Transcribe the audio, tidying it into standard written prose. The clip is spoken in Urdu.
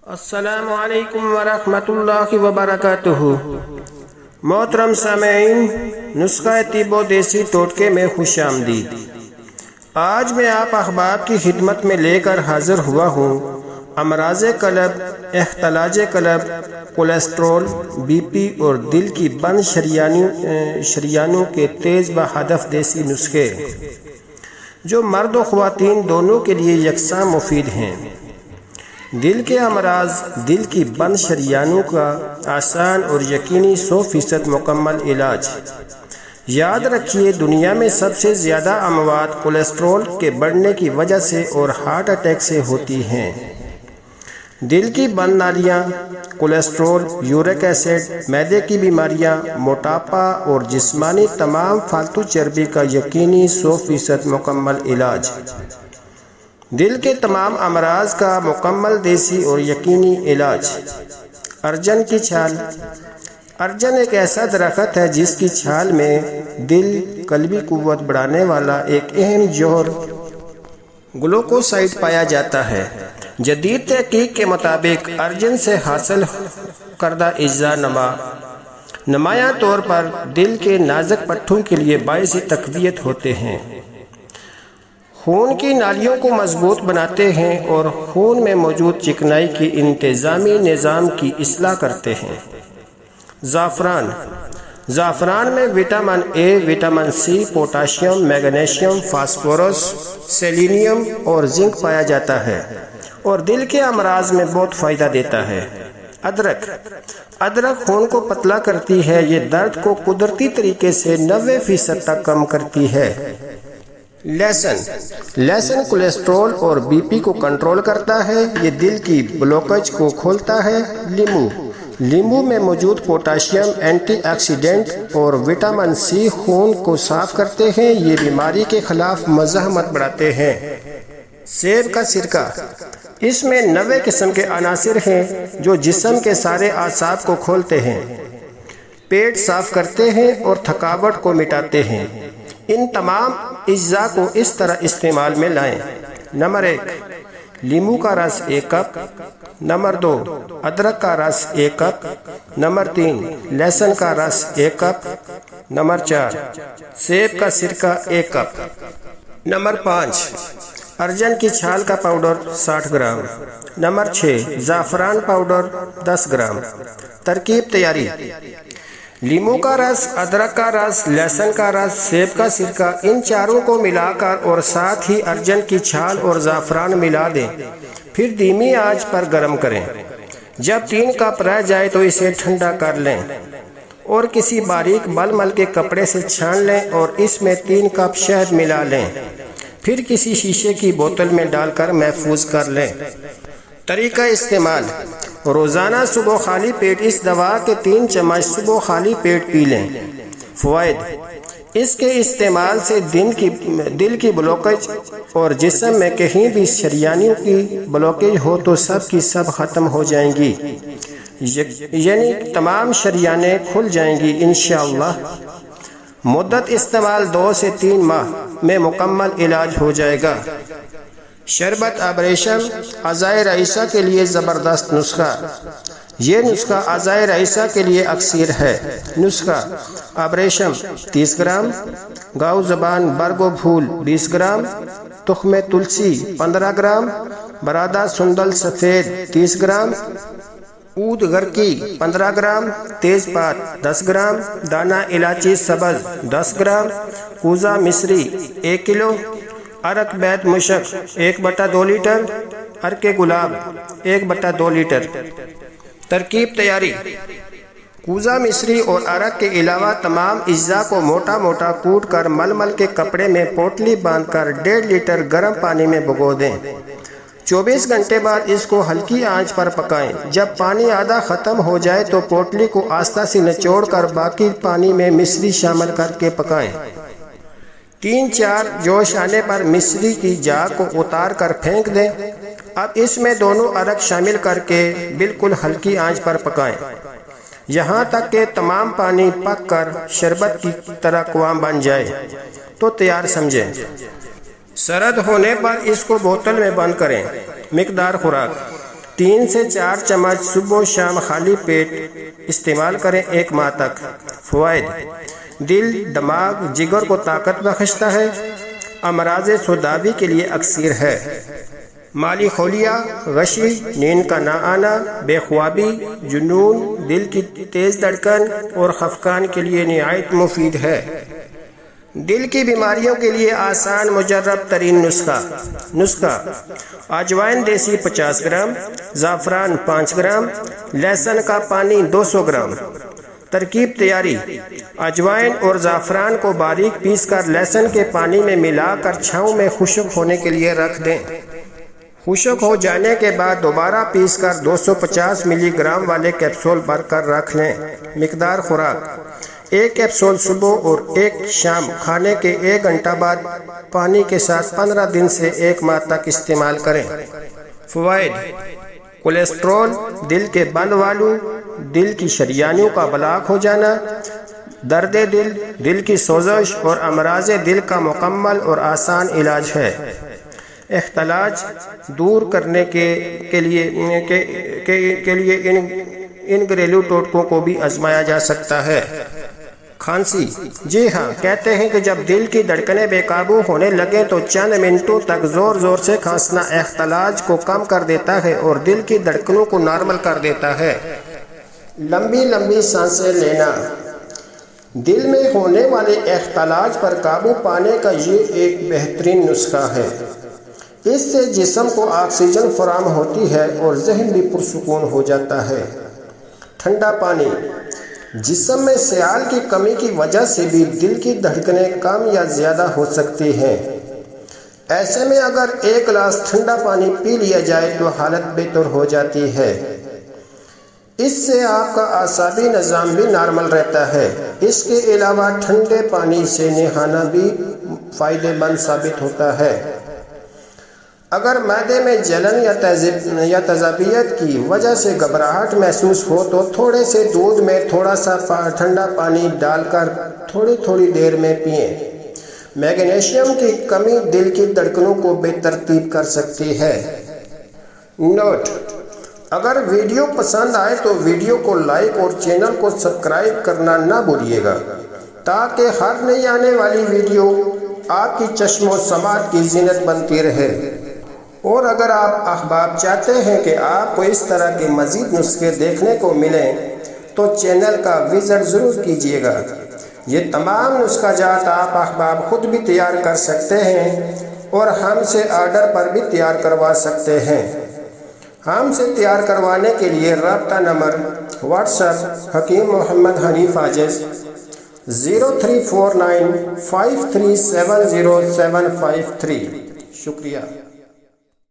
السلام علیکم ورحمۃ اللہ وبرکاتہ۔ محترم سامعین، نسخہ طب و دیسی ٹوٹکے میں خوش آمدید۔ آج میں آپ احباب کی خدمت میں لے کر حاضر ہوا ہوں امراض قلب، اختلاج قلب، کولیسٹرول، بی پی اور دل کی بند شریانوں کے تیز و ہدف دیسی نسخے جو مرد و خواتین دونوں کے لیے یکساں مفید ہیں۔ دل کے امراض، دل کی بند شریانوں کا آسان اور یقینی 100% مکمل علاج۔ یاد رکھیے، دنیا میں سب سے زیادہ اموات کولیسٹرول کے بڑھنے کی وجہ سے اور ہارٹ اٹیک سے ہوتی ہیں۔ دل کی بند نالیاں، کولیسٹرول، یورک ایسڈ، معدے کی بیماریاں، موٹاپا اور جسمانی تمام فالتو چربی کا یقینی 100% مکمل علاج۔ دل کے تمام امراض کا مکمل دیسی اور یقینی علاج۔ ارجن کی چھال۔ ارجن ایک ایسا درخت ہے جس کی چھال میں دل قلبی قوت بڑھانے والا ایک اہم جوہر گلوکوسائڈ پایا جاتا ہے۔ جدید تحقیق کے مطابق ارجن سے حاصل کردہ اجزاء نمایاں طور پر دل کے نازک پٹھوں کے لیے باعث تقویت ہوتے ہیں، خون کی نالیوں کو مضبوط بناتے ہیں اور خون میں موجود چکنائی کی انتظامی نظام کی اصلاح کرتے ہیں۔ زعفران۔ زعفران میں vitamin A, vitamin C, potassium, magnesium, phosphorus, selenium اور زنک پایا جاتا ہے اور دل کے امراض میں بہت فائدہ دیتا ہے۔ ادرک۔ ادرک خون کو پتلا کرتی ہے، یہ درد کو قدرتی طریقے سے 90% تک کم کرتی ہے۔ لہسن۔ لہسن کولیسٹرول اور بی پی کو کنٹرول کرتا ہے، یہ دل کی بلوکج کو کھولتا ہے۔ لیمو۔ لیمو میں موجود پوٹاشیم، اینٹی آکسیڈنٹ اور وٹامن سی خون کو صاف کرتے ہیں، یہ بیماری کے خلاف مزاحمت بڑھاتے ہیں۔ سیب کا سرکہ۔ اس میں 90 قسم کے عناصر ہیں جو جسم کے سارے اعصاب کو کھولتے ہیں، پیٹ صاف کرتے ہیں اور تھکاوٹ کو مٹاتے ہیں۔ ان تمام اجزاء کو اس طرح استعمال میں لائیں۔ نمبر 1، لیمو کا رس 1 کپ۔ نمبر 2، ادرک کا رس 1 کپ۔ نمبر 3، لہسن کا رس 1 کپ۔ نمبر 4، سیب کا سرکہ 1 کپ۔ نمبر 5، ارجن کی چھال کا پاؤڈر 60 گرام۔ نمبر 6، زعفران پاؤڈر 10 گرام۔ ترکیب تیاری۔ لیمو کا رس، ادرک کا رس، لہسن کا رس، سیب کا سرکہ، ان چاروں کو ملا کر اور ساتھ ہی ارجن کی چھال اور زعفران ملا دیں، پھر دھیمی آنچ پر گرم کریں۔ جب 3 کپ رہ جائے تو اسے ٹھنڈا کر لیں اور کسی باریک مل کے کپڑے سے چھان لیں اور اس میں 3 کپ شہد ملا لیں، پھر کسی شیشے کی بوتل میں ڈال کر محفوظ کر لیں۔ طریقہ استعمال۔ روزانہ صبح خالی پیٹ اس دوا کے 3 چمچ صبح خالی پیٹ پی لیں۔ فوائد۔ اس کے استعمال سے دل کی بلوکج اور جسم میں کہیں بھی شریانوں کی بلوکج ہو تو سب کی سب ختم ہو جائیں گی، یعنی تمام شریانیں کھل جائیں گی انشاءاللہ۔ مدت استعمال 2 سے 3 ماہ میں مکمل علاج ہو جائے گا۔ شربت ابریشم اعضائے رئیسہ کے لیے زبردست نسخہ۔ یہ نسخہ اعضائے رئیسہ کے لیے اکسیر ہے۔ نسخہ: ابریشم 30 گرام، گاؤ زبان برگ و پھول 20 گرام، تخم تلسی 15 گرام، برادہ سندل سفید 30 گرام، عود گرکی 15 گرام، تیز پات 10 گرام، دانہ الائچی سبز 10 گرام، کوزہ مصری 1 کلو، عرق بیت مشک 1/2 لیٹر، عرق گلاب 1/2 لیٹر۔ ترکیب تیاری۔ کوزہ مصری اور عرق کے علاوہ تمام اجزاء کو موٹا موٹا کوٹ کر مل کے کپڑے میں پوٹلی باندھ کر 1.5 لیٹر گرم پانی میں بھگو دیں۔ 24 گھنٹے بعد اس کو ہلکی آنچ پر پکائیں۔ جب پانی آدھا ختم ہو جائے تو پوٹلی کو آہستہ سے نچوڑ کر باقی پانی میں مصری شامل کر کے پکائیں۔ 3-4 جوش آنے پر مصری کی جاگ کو اتار کر پھینک دیں۔ اب اس میں دونوں عرق شامل کر کے بالکل ہلکی آنچ پر پکائیں، یہاں تک کہ تمام پانی پک کر شربت کی طرح قوام بن جائے تو تیار سمجھیں۔ سرد ہونے پر اس کو بوتل میں بند کریں۔ مقدار خوراک: 3 سے 4 چمچ صبح و شام خالی پیٹ استعمال کریں 1 ماہ تک۔ فوائد: دل، دماغ، جگر کو طاقت بخشتا ہے، امراض سودابی کے لیے اکسیر ہے۔ مالی خلیہ، غشی، نیند کا نہ آنا، بے خوابی، جنون، دل کی تیز دھڑکن اور خفقان کے لیے نہایت مفید ہے۔ دل کی بیماریوں کے لیے آسان مجرب ترین نسخہ: اجوائن دیسی 50 گرام، زعفران 5 گرام، لہسن کا پانی 200 گرام۔ ترکیب تیاری: اجوائن اور زعفران کو باریک پیس کر لہسن کے پانی میں ملا کر چھاؤں میں خشک ہونے کے لیے رکھ دیں۔ خشک ہو جانے کے بعد دوبارہ پیس کر 250 ملی گرام والے کیپسول بھر کر رکھ لیں۔ مقدار خوراک: 1 کیپسول صبح اور 1 شام، کھانے کے 1 گھنٹہ بعد پانی کے ساتھ 15 دن سے 1 ماہ تک استعمال کریں۔ فوائد: کولیسٹرول، دل کے بند والو، دل کی شریانوں کا بلاک ہو جانا، درد دل، دل کی سوزش اور امراض دل کا مکمل اور آسان علاج ہے۔ اختلاج دور کرنے کے لیے ان گھریلو ٹوٹکوں کو بھی آزمایا جا سکتا ہے۔ کھانسی: جی ہاں، کہتے ہیں کہ جب دل کی دھڑکنیں بے قابو ہونے لگیں تو چند منٹوں تک زور زور سے کھانسنا اختلاج کو کم کر دیتا ہے اور دل کی دھڑکنوں کو نارمل کر دیتا ہے۔ لمبی لمبی سانسیں لینا: دل میں ہونے والے اختلاج پر قابو پانے کا یہ ایک بہترین نسخہ ہے۔ اس سے جسم کو آکسیجن فراہم ہوتی ہے اور ذہن بھی پرسکون ہو جاتا ہے۔ ٹھنڈا پانی: جسم میں سیال کی کمی کی وجہ سے بھی دل کی دھڑکنیں کم یا زیادہ ہو سکتی ہیں۔ ایسے میں اگر 1 گلاس ٹھنڈا پانی پی لیا جائے تو حالت بہتر ہو جاتی ہے۔ اس سے آپ کا اعصابی نظام بھی نارمل رہتا ہے۔ اس کے علاوہ ٹھنڈے پانی سے نہانا بھی فائدہ مند ثابت ہوتا ہے۔ اگر معدے میں جلن یا تیزابیت کی وجہ سے گھبراہٹ محسوس ہو تو تھوڑے سے دودھ میں تھوڑا سا ٹھنڈا پانی ڈال کر تھوڑی دیر میں پئیں۔ میگنیشیم کی کمی دل کی دھڑکنوں کو بے ترتیب کر سکتی ہے۔ نوٹ: اگر ویڈیو پسند آئے تو ویڈیو کو لائک اور چینل کو سبسکرائب کرنا نہ بھولیے گا تاکہ ہر نئی آنے والی ویڈیو آپ کی چشم و سماعت کی زینت بنتی رہے۔ اور اگر آپ احباب چاہتے ہیں کہ آپ کو اس طرح کے مزید نسخے دیکھنے کو ملیں تو چینل کا وزٹ ضرور کیجیے گا۔ یہ تمام نسخہ جات آپ احباب خود بھی تیار کر سکتے ہیں اور ہم سے آرڈر پر بھی تیار کروا سکتے ہیں۔ ہم سے تیار کروانے کے لیے رابطہ number: what's app Hakim Muhammad Hanif عاجز 034953700753۔ شکریہ۔